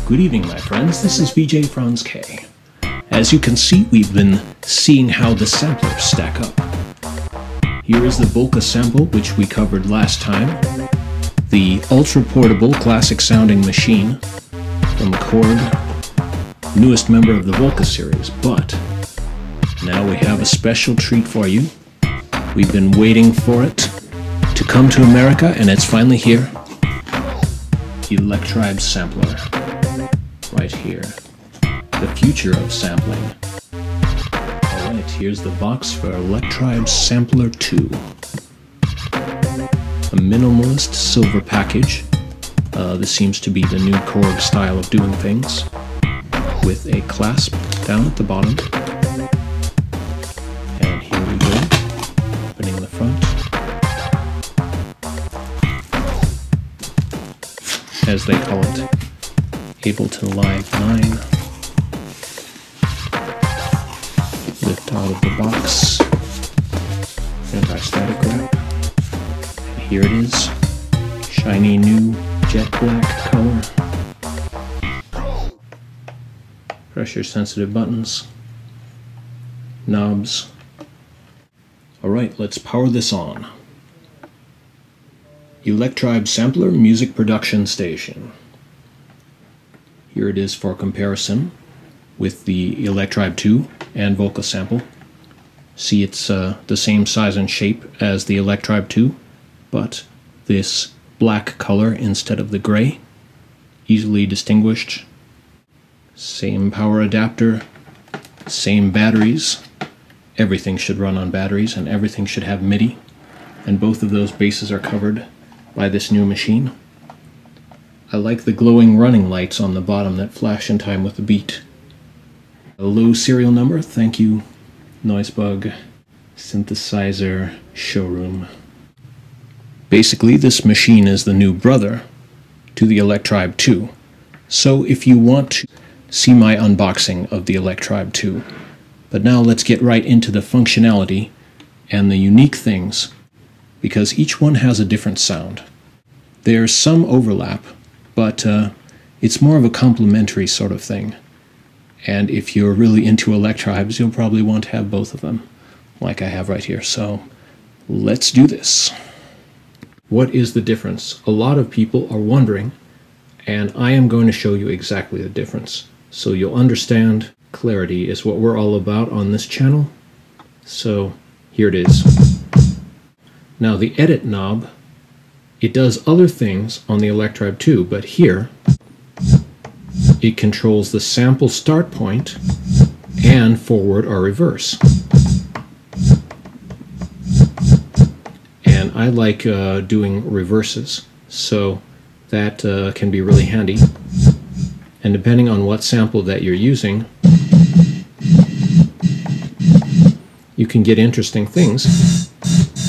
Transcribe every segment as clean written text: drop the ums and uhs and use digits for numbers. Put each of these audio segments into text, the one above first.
Good evening, my friends. This is VJ Franz K. As you can see, we've been seeing how the samplers stack up. Here is the Volca sample, which we covered last time. The ultra-portable, classic-sounding machine from Korg, newest member of the Volca series. But now we have a special treat for you. We've been waiting for it to come to America, and it's finally here. Electribe sampler. Right here. The future of sampling. Alright, here's the box for Electribe Sampler 2. A minimalist silver package. This seems to be the new Korg style of doing things. With a clasp down at the bottom. And here we go. Opening the front. As they call it. Ableton Live 9. Lift out of the box. Anti-static wrap. And here it is. Shiny new jet black color. Pressure sensitive buttons. Knobs. Alright, let's power this on. Electribe Sampler Music Production Station. Here it is for comparison with the Electribe 2 and Volca sample. See, it's the same size and shape as the Electribe 2, but this black color instead of the gray. Easily distinguished. Same power adapter, same batteries. Everything should run on batteries and everything should have MIDI. And both of those bases are covered by this new machine. I like the glowing running lights on the bottom that flash in time with the beat. A low serial number, thank you, Noisebug, Synthesizer, Showroom. Basically, this machine is the new brother to the Electribe 2. So if you want to see my unboxing of the Electribe 2. But now let's get right into the functionality and the unique things, because each one has a different sound. There's some overlap, but it's more of a complementary sort of thing. And if you're really into Electribes, you'll probably want to have both of them, like I have right here. So let's do this. What is the difference? A lot of people are wondering, and I am going to show you exactly the difference. So you'll understand. Clarity is what we're all about on this channel. So here it is. Now the edit knob, it does other things on the Electribe 2, but here it controls the sample start point and forward or reverse. And I like doing reverses, so that can be really handy. And depending on what sample that you're using, you can get interesting things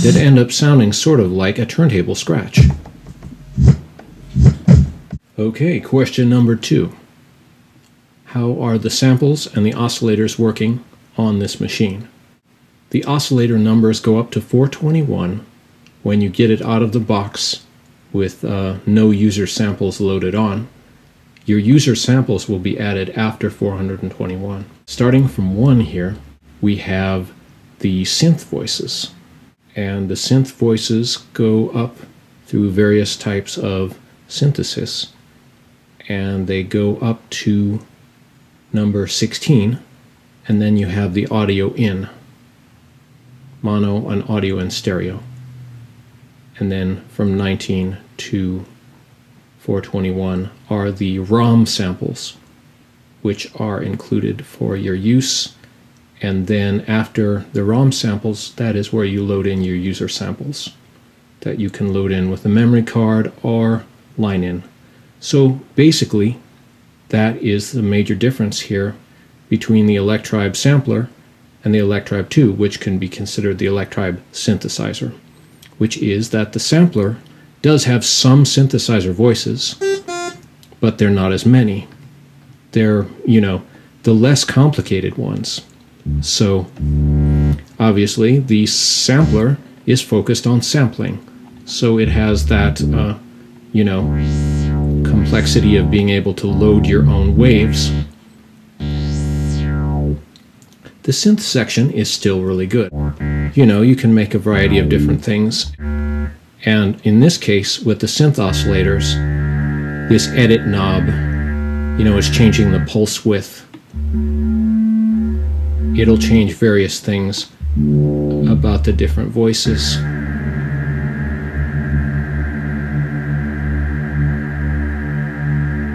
that end up sounding sort of like a turntable scratch. Okay, question number 2. How are the samples and the oscillators working on this machine? The oscillator numbers go up to 421 when you get it out of the box with no user samples loaded on. Your user samples will be added after 421. Starting from 1 here, we have the synth voices. And the synth voices go up through various types of synthesis. And they go up to number 16, and then you have the audio in. Mono and audio and stereo. And then from 19 to 421 are the ROM samples, which are included for your use. And then after the ROM samples, that is where you load in your user samples that you can load in with a memory card or line in. So basically, that is the major difference here between the Electribe sampler and the Electribe 2, which can be considered the Electribe synthesizer, which is that the sampler does have some synthesizer voices, but they're not as many. They're, you know, the less complicated ones. So obviously the sampler is focused on sampling, so it has that you know, complexity of being able to load your own waves, the synth section is still really good. You know, you can make a variety of different things. And in this case, with the synth oscillators, this edit knob, you know, is changing the pulse width. It'll change various things about the different voices.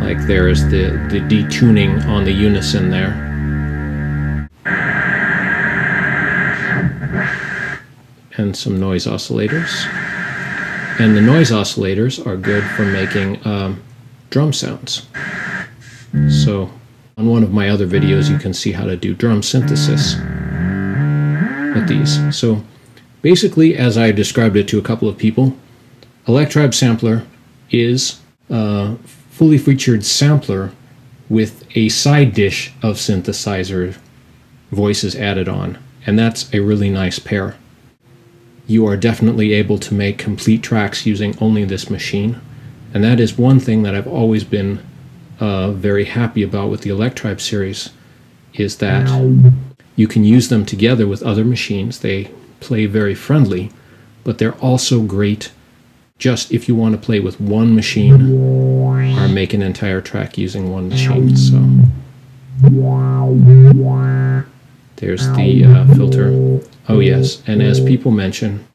Like there is the detuning on the unison there. And some noise oscillators. And the noise oscillators are good for making drum sounds. So on one of my other videos you can see how to do drum synthesis with these. So basically, as I described it to a couple of people, Electribe sampler is a fully featured sampler with a side dish of synthesizer voices added on, and that's a really nice pair. You are definitely able to make complete tracks using only this machine, and that is one thing that I've always been very happy about with the Electribe series, is that you can use them together with other machines. They play very friendly, but they're also great just if you want to play with one machine or make an entire track using one machine. So there's the filter. Oh yes, and as people mention,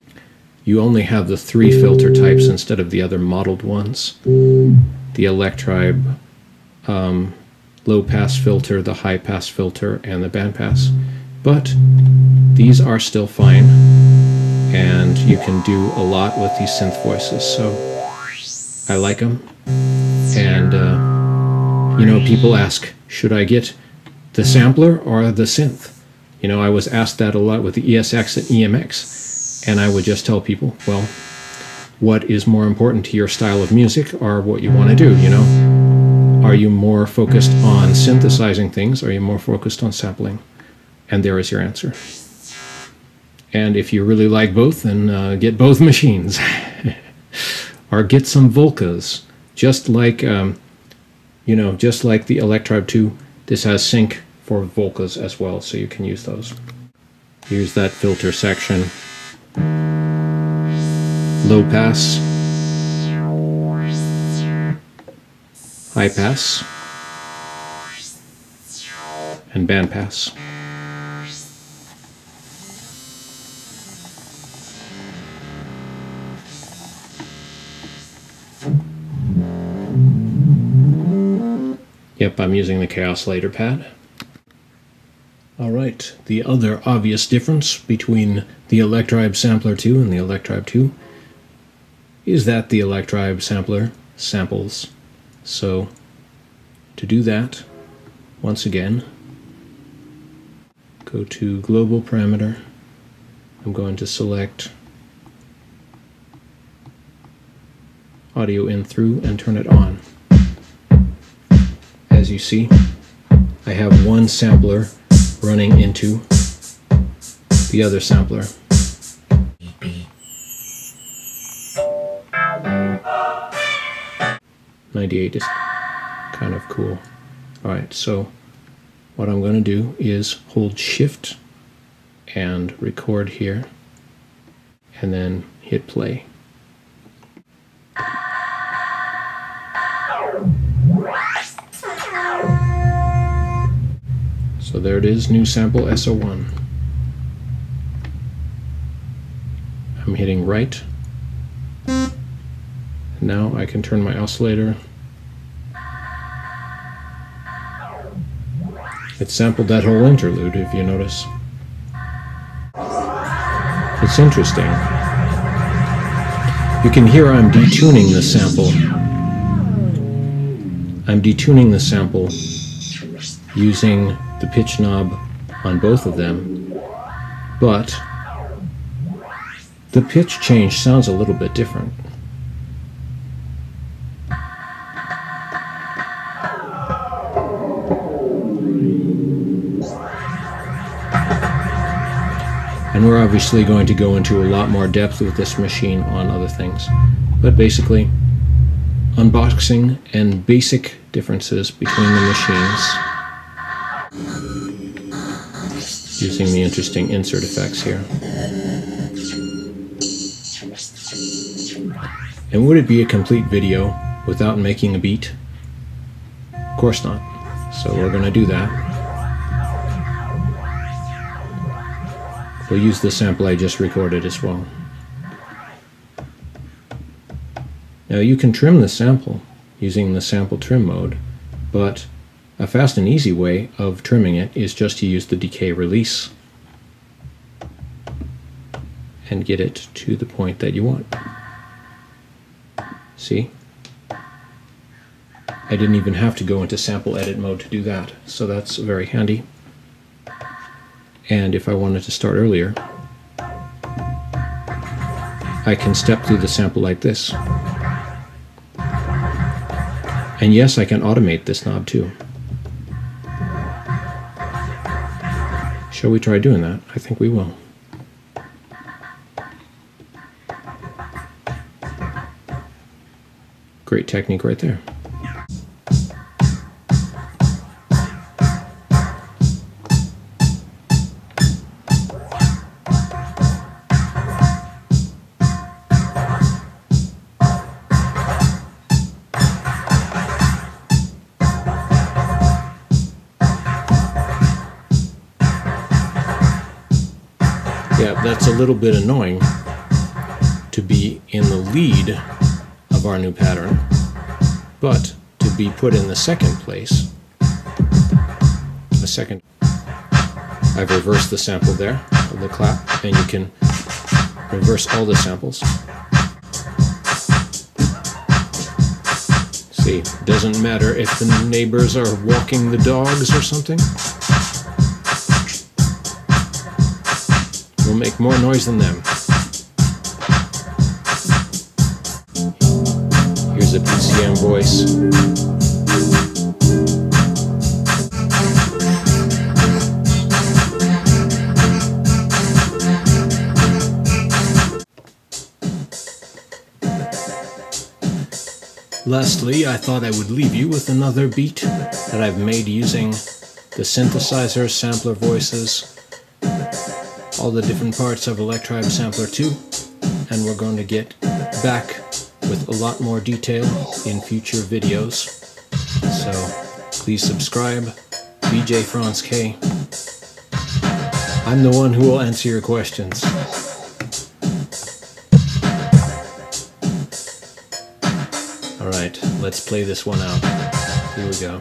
you only have the 3 filter types instead of the other modeled ones. The Electribe low pass filter, the high pass filter, and the band pass. But these are still fine, and you can do a lot with these synth voices, so I like them. And you know, people ask, should I get the sampler or the synth? You know, I was asked that a lot with the ESX and EMX, and I would just tell people, well, what is more important to your style of music or what you want to do, you know? Are you more focused on synthesizing things, or are you more focused on sampling? And there is your answer. And if you really like both, then get both machines. Or get some Volcas. Just like, you know, just like the Electribe 2, this has sync for Volcas as well, so you can use those. Here's that filter section. Low pass, high pass, and band pass. Yep, I'm using the K-oscillator pad. Alright, the other obvious difference between the Electribe Sampler 2 and the Electribe 2 is that the Electribe Sampler samples. So, to do that, once again, go to Global Parameter. I'm going to select Audio In Through and turn it on. As you see, I have one sampler running into the other sampler. '98 is kind of cool. Alright, so what I'm going to do is hold Shift and record here, and then hit play. So there it is, new sample SO1. I'm hitting right. And now I can turn my oscillator. It sampled that whole interlude, if you notice. It's interesting. You can hear I'm detuning the sample. I'm detuning the sample using the pitch knob on both of them, but the pitch change sounds a little bit different. And we're obviously going to go into a lot more depth with this machine on other things, but basically unboxing and basic differences between the machines using the interesting insert effects here. And would it be a complete video without making a beat? Of course not. So we're going to do that. We'll use the sample I just recorded as well. Now you can trim the sample using the sample trim mode, but a fast and easy way of trimming it is just to use the decay release and get it to the point that you want. See? I didn't even have to go into sample edit mode to do that, so that's very handy. And if I wanted to start earlier, I can step through the sample like this. And yes, I can automate this knob too. Shall we try doing that? I think we will. Great technique right there. Yeah, that's a little bit annoying to be in the lead of our new pattern, but to be put in the second place. I've reversed the sample there of the clap, and you can reverse all the samples. See, it doesn't matter if the neighbors are walking the dogs or something. We'll make more noise than them. Here's a PCM voice. Lastly, I thought I would leave you with another beat that I've made using the synthesizer, sampler voices, all the different parts of Electribe Sampler 2, and we're going to get back with a lot more detail in future videos. So please subscribe. VJ Franz K. I'm the one who will answer your questions. Alright, let's play this one out. Here we go.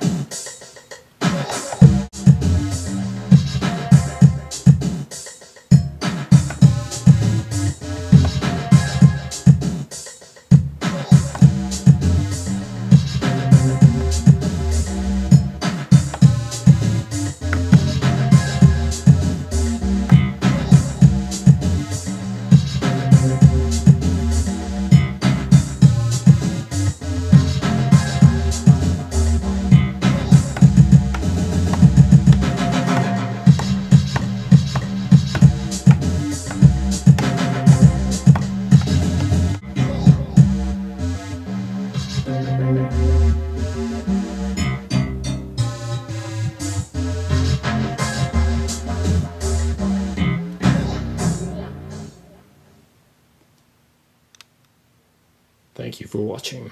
Thank you for watching.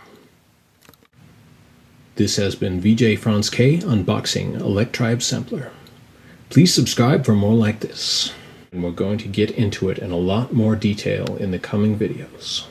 This has been VJ Franz K unboxing Electribe Sampler. Please subscribe for more like this. And we're going to get into it in a lot more detail in the coming videos.